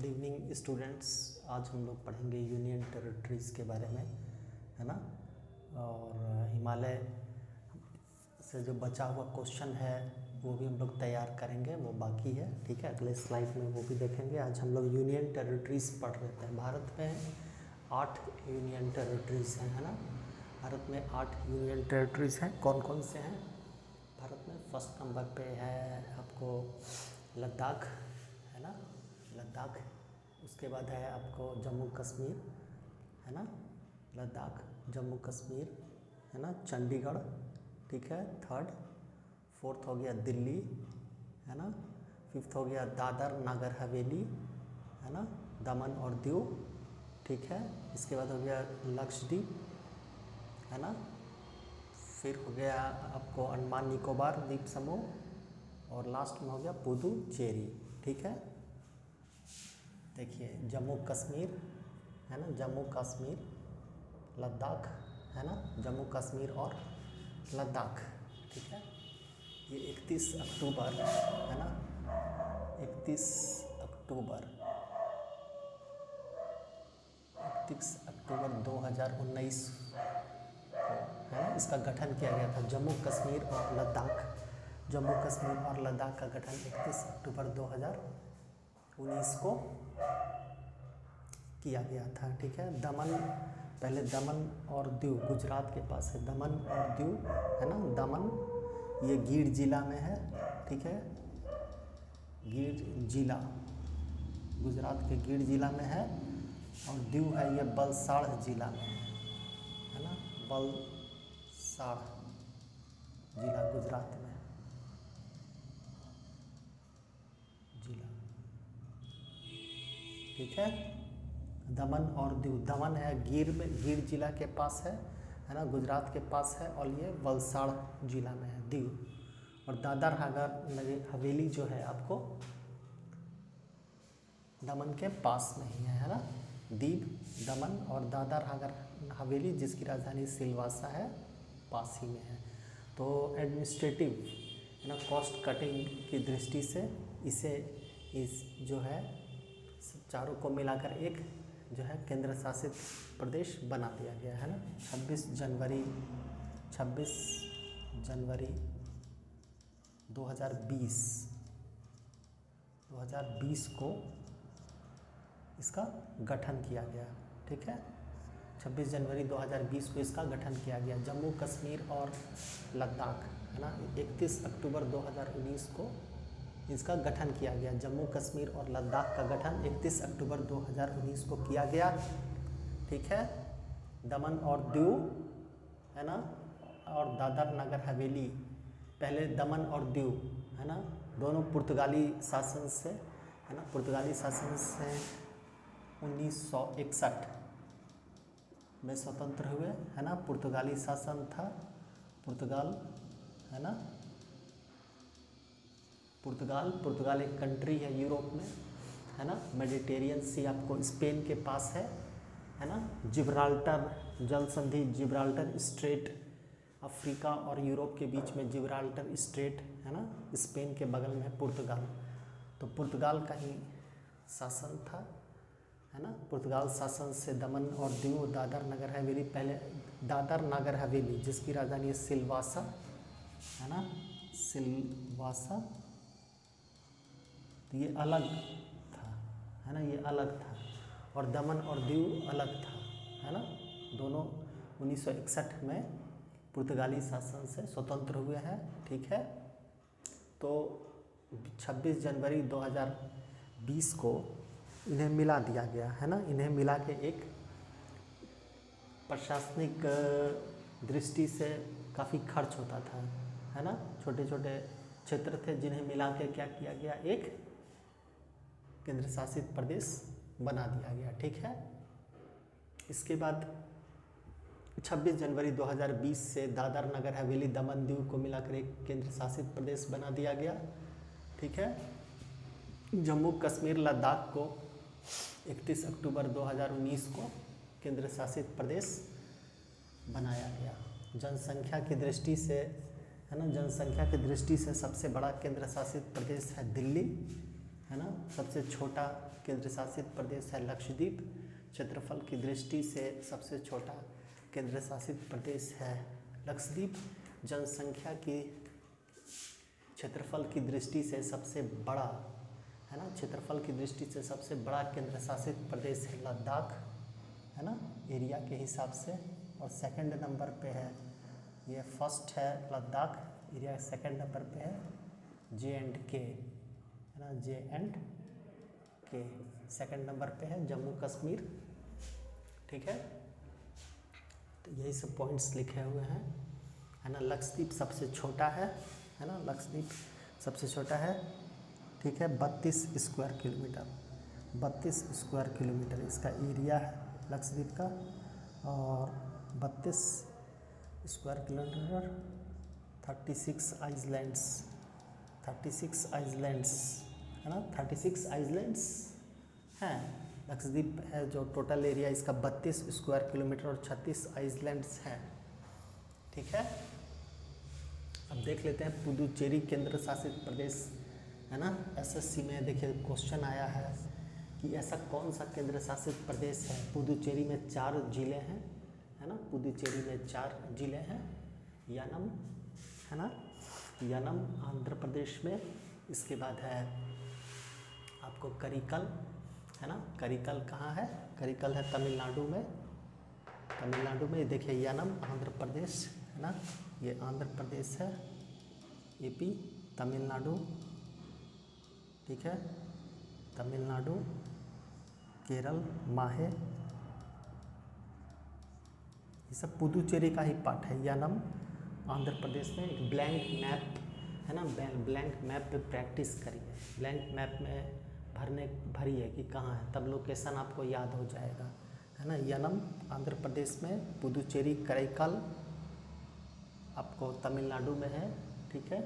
Good evening students. आज हम लोग पढ़ेंगे यूनियन टेरिटरीज़ के बारे में, है ना। और हिमालय से जो बचा हुआ क्वेश्चन है वो भी हम लोग तैयार करेंगे, वो बाकी है, ठीक है। अगले स्लाइड में वो भी देखेंगे। आज हम लोग यूनियन टेरिटरीज़ पढ़ रहे थे। भारत में 8 यूनियन टेरिटरीज़ हैं, है ना। भारत में 8 यूनियन टेरिटरीज़ हैं। कौन कौन से हैं भारत में? फर्स्ट नंबर पे है आपको लद्दाख, है ना, लद्दाख। उसके बाद है आपको जम्मू कश्मीर, है ना, लद्दाख, जम्मू कश्मीर, है ना, चंडीगढ़, ठीक है, थर्ड। फोर्थ हो गया दिल्ली, है ना। फिफ्थ हो गया दादर नगर हवेली, है ना, दमन और दीव, ठीक है। इसके बाद हो गया लक्षद्वीप, है ना। फिर हो गया आपको अंडमान निकोबार द्वीप समूह, और लास्ट में हो गया पुदुचेरी, ठीक है। देखिए जम्मू कश्मीर, है ना, जम्मू कश्मीर, लद्दाख, है ना, जम्मू कश्मीर और लद्दाख, ठीक है। ये 31 अक्टूबर, है ना, 31 अक्टूबर 2019 को, है ना, इसका गठन किया गया था। जम्मू कश्मीर और लद्दाख, जम्मू कश्मीर और लद्दाख का गठन 31 अक्टूबर 2019 को किया गया था, ठीक है। दमन, पहले दमन और दीव गुजरात के पास है, दमन और दीव, है ना। दमन ये गीर जिला में है, ठीक है, गीर जिला, गुजरात के गीर जिला में है। और दीव है ये वलसाड़ जिला में है ना, वलसाड़ जिला गुजरात में जिला, ठीक है। दमन और दीव, दमन है गिर में, गिर जिला के पास है ना, गुजरात के पास है। और ये वलसाड़ जिला में है दीव। और दादर नगर हवेली जो है आपको दमन के पास में ही है ना। दीव, दमन और दादर नगर हवेली जिसकी राजधानी सिलवासा है, पास ही में है। तो एडमिनिस्ट्रेटिव, है ना, कॉस्ट कटिंग की दृष्टि से इसे इस जो है चारों को मिलाकर एक जो है केंद्र शासित प्रदेश बना दिया गया है ना। 26 जनवरी 2020 को इसका गठन किया गया, ठीक है। 26 जनवरी 2020 को इसका गठन किया गया। जम्मू कश्मीर और लद्दाख, है ना, 31 अक्टूबर 2019 को इसका गठन किया गया। जम्मू कश्मीर और लद्दाख का गठन 31 अक्टूबर 2019 को किया गया, ठीक है। दमन और दीव, है ना, और दादर नगर हवेली, पहले दमन और दीव, है ना, दोनों पुर्तगाली शासन से, है ना, पुर्तगाली शासन से 1961 में स्वतंत्र हुए, है ना। पुर्तगाली शासन था, पुर्तगाल, है ना, पुर्तगाल एक कंट्री है यूरोप में, है ना। मेडिटेरियन सी आपको स्पेन के पास है ना। जिब्राल्टर जल संधि, जिब्राल्टर स्ट्रेट, अफ्रीका और यूरोप के बीच में जिब्राल्टर स्ट्रेट, है ना, स्पेन के बगल में है पुर्तगाल। तो पुर्तगाल का ही शासन था, है ना। पुर्तगाल शासन से दमन और दीव, दादर नगर हवेली, पहले दादर नगर हवेली जिसकी राजधानी है सिलवासा, है ना, सिलवासा, तो ये अलग था, है ना, ये अलग था। और दमन और दीव अलग था, है ना। दोनों 1961 में पुर्तगाली शासन से स्वतंत्र हुए हैं, ठीक है। तो 26 जनवरी 2020 को इन्हें मिला दिया गया, है ना। इन्हें मिला के एक प्रशासनिक दृष्टि से काफ़ी खर्च होता था, है ना। छोटे छोटे क्षेत्र थे जिन्हें मिला के क्या किया गया, एक केंद्र शासित प्रदेश बना दिया गया, ठीक है। इसके बाद 26 जनवरी 2020 से दादर नगर हवेली, दमन दीव को मिलाकर एक केंद्र शासित प्रदेश बना दिया गया, ठीक है। जम्मू कश्मीर लद्दाख को 31 अक्टूबर 2019 को केंद्र शासित प्रदेश बनाया गया। जनसंख्या की दृष्टि से, है ना, जनसंख्या की दृष्टि से सबसे बड़ा केंद्र शासित प्रदेश है दिल्ली, है ना। सबसे छोटा केंद्र शासित प्रदेश है लक्षद्वीप, क्षेत्रफल की दृष्टि से सबसे छोटा केंद्र शासित प्रदेश है लक्षद्वीप। जनसंख्या की क्षेत्रफल की दृष्टि से सबसे बड़ा, है ना, क्षेत्रफल की दृष्टि से सबसे बड़ा केंद्र शासित प्रदेश है लद्दाख, है ना, एरिया के हिसाब से। और सेकंड नंबर पे है, ये फर्स्ट है लद्दाख एरिया, सेकंड नंबर पे है J&K, है ना, J&K। सेकंड नंबर पे है जम्मू कश्मीर, ठीक है। तो यही सब पॉइंट्स लिखे हुए हैं, है ना। लक्षद्वीप सबसे छोटा है ना, लक्षद्वीप सबसे छोटा है, ठीक है। 32 स्क्वायर किलोमीटर, 32 स्क्वायर किलोमीटर इसका एरिया है लक्षद्वीप का। और 32 स्क्वायर किलोमीटर, 36 आइलैंड्स, 36 आइलैंड्स, है ना, 36 आइलैंड्स हैं। लक्षद्वीप है जो टोटल एरिया इसका 32 स्क्वायर किलोमीटर और 36 आइलैंड्स हैं, ठीक है। अब देख लेते हैं पुदुचेरी केंद्र शासित प्रदेश, है ना। एसएससी में देखिए क्वेश्चन आया है कि ऐसा कौन सा केंद्र शासित प्रदेश है। पुदुचेरी में 4 जिले हैं, है ना, पुदुचेरी में 4 जिले हैं। यानम, है ना, यानम आंध्र प्रदेश में। इसके बाद है आपको करिकल, है ना, करिकल कहाँ है, करिकल है तमिलनाडु में, तमिलनाडु में। देखिए यानम आंध्र प्रदेश, है ना, ये आंध्र प्रदेश है, यूपी, तमिलनाडु, ठीक है, तमिलनाडु, केरल, माहे, ये सब पुदुचेरी का ही पार्ट है। यानम आंध्र प्रदेश में। एक ब्लैंक मैप, है ना, ब्लैंक मैप पे प्रैक्टिस करिए, ब्लैंक मैप में भरिए कि कहाँ है, तब लोकेशन आपको याद हो जाएगा, है ना। यानम आंध्र प्रदेश में, पुदुचेरी करैकल आपको तमिलनाडु में है, ठीक है,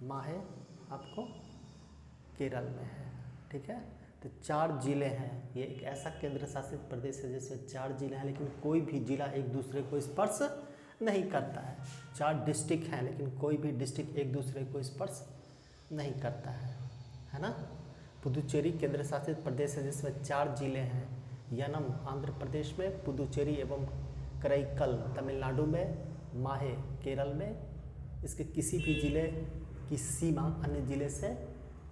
माहे आपको केरल में है, ठीक है। तो 4 जिले हैं, ये एक ऐसा केंद्र शासित प्रदेश है जिसमें 4 जिले हैं, लेकिन कोई भी जिला एक दूसरे को स्पर्श नहीं करता है। 4 डिस्ट्रिक्ट हैं लेकिन कोई भी डिस्ट्रिक्ट एक दूसरे को स्पर्श नहीं करता है ना। पुदुचेरी केंद्र शासित प्रदेश है जिसमें 4 जिले हैं। यानम आंध्र प्रदेश में, पुदुचेरी एवं करैकल तमिलनाडु में, माहे केरल में। इसके किसी भी जिले की सीमा अन्य जिले से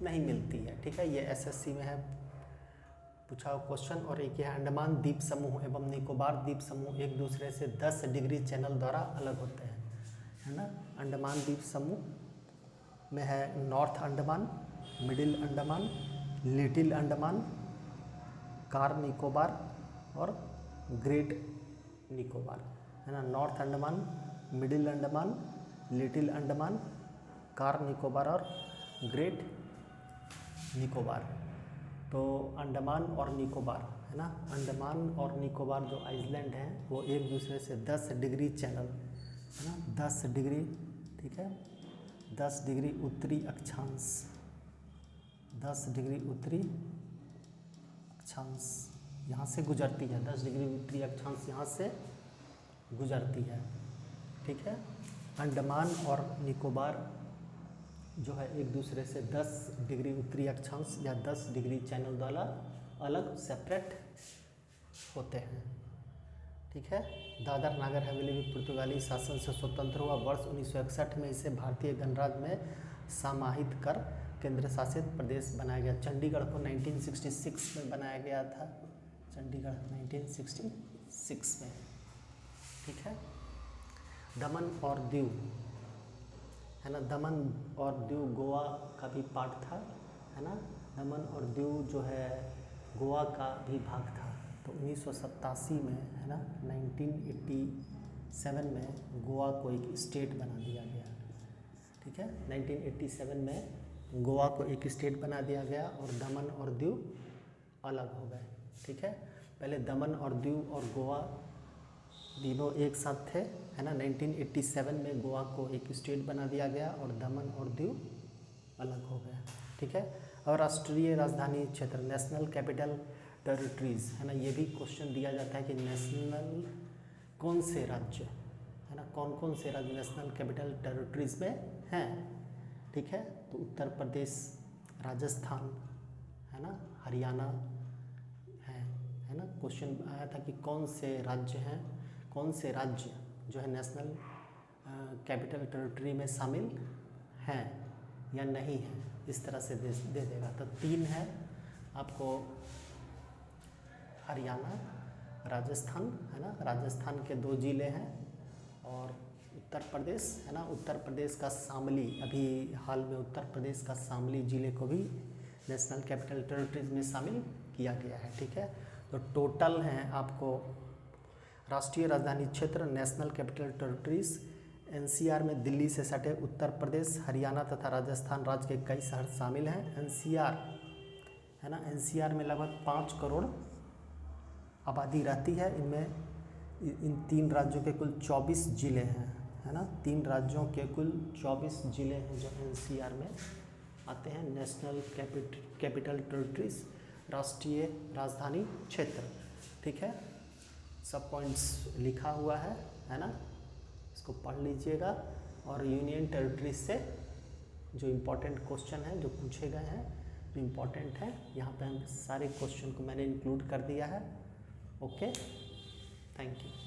नहीं मिलती है, ठीक है। ये एसएससी में है पूछा हुआ क्वेश्चन। और एक है अंडमान द्वीप समूह एवं निकोबार द्वीप समूह एक दूसरे से 10 डिग्री चैनल द्वारा अलग होते हैं, है ना। अंडमान द्वीप समूह में है north Andaman, middle Andaman, little Andaman, car Nicobar और ग्रेट निकोबार, है ना। North Andaman, middle Andaman, little Andaman, car Nicobar और ग्रेट निकोबार। तो अंडमान और निकोबार, है ना, अंडमान और निकोबार जो आइलैंड हैं वो एक दूसरे से 10 डिग्री चैनल, है ना, 10 डिग्री, ठीक है, 10 डिग्री उत्तरी अक्षांश, 10 डिग्री उत्तरी अक्षांश यहाँ से गुजरती है, 10 डिग्री उत्तरी अक्षांश यहाँ से गुजरती है, ठीक है। अंडमान और निकोबार जो है एक दूसरे से 10 डिग्री उत्तरी अक्षांश या 10 डिग्री चैनल द्वारा अलग सेपरेट होते हैं, ठीक है। दादर नागर हवेली भी पुर्तगाली शासन से स्वतंत्र हुआ। वर्ष 1961 में इसे भारतीय गणराज्य में समाहित कर केंद्र शासित प्रदेश बनाया गया। चंडीगढ़ को 1966 में बनाया गया था, चंडीगढ़ 1966 में, ठीक है। दमन और दीव, है ना, दमन और दीव गोवा का भी पार्ट था, है ना। दमन और दीव जो है गोवा का भी भाग था। तो 1987 में, है ना, 1987 में गोवा को एक स्टेट बना दिया गया, ठीक है। 1987 में गोवा को एक स्टेट बना दिया गया और दमन और दीव अलग हो गए, ठीक है। पहले दमन और दीव और गोवा तीनों एक साथ थे, है ना। 1987 में गोवा को एक स्टेट बना दिया गया और दमन और दीव अलग हो गया, ठीक है। और राष्ट्रीय राजधानी क्षेत्र, नेशनल कैपिटल टेरिटरीज, है ना, ये भी क्वेश्चन दिया जाता है कि नेशनल कौन से राज्य, है ना, कौन कौन से राज्य नेशनल कैपिटल टेरिटरीज में हैं, ठीक है। तो उत्तर प्रदेश, राजस्थान, है ना, हरियाणा है ना। क्वेश्चन आया था कि कौन से राज्य जो है नेशनल कैपिटल टेरिटरी में शामिल हैं या नहीं है, इस तरह से दे देगा। तो 3 है आपको, हरियाणा, राजस्थान, है ना, राजस्थान के 2 ज़िले हैं, और उत्तर प्रदेश, है ना, उत्तर प्रदेश का शामली, अभी हाल में उत्तर प्रदेश का शामली ज़िले को भी नेशनल कैपिटल टेरिटरीज में शामिल किया गया है। ठीक है, तो टोटल हैं आपको राष्ट्रीय राजधानी क्षेत्र, नेशनल कैपिटल टेरिटरीज, एनसीआर में दिल्ली से सटे उत्तर प्रदेश, हरियाणा तथा राजस्थान राज्य के कई शहर शामिल हैं। एनसीआर, है ना, एनसीआर में लगभग 5 करोड़ आबादी रहती है। इनमें इन 3 राज्यों के कुल 24 ज़िले हैं, है ना, 3 राज्यों के कुल 24 ज़िले हैं जो एनसीआर में आते हैं, नेशनल कैपिटल टेरिटरीज, राष्ट्रीय राजधानी क्षेत्र। ठीक है, सब पॉइंट्स लिखा हुआ है ना, इसको पढ़ लीजिएगा। और यूनियन टेरिटरीज से जो इम्पोर्टेंट क्वेश्चन हैं जो पूछे गए हैं, जो इम्पोर्टेंट हैं, यहाँ पे हम सारे क्वेश्चन को मैंने इंक्लूड कर दिया है। Okay, thank you.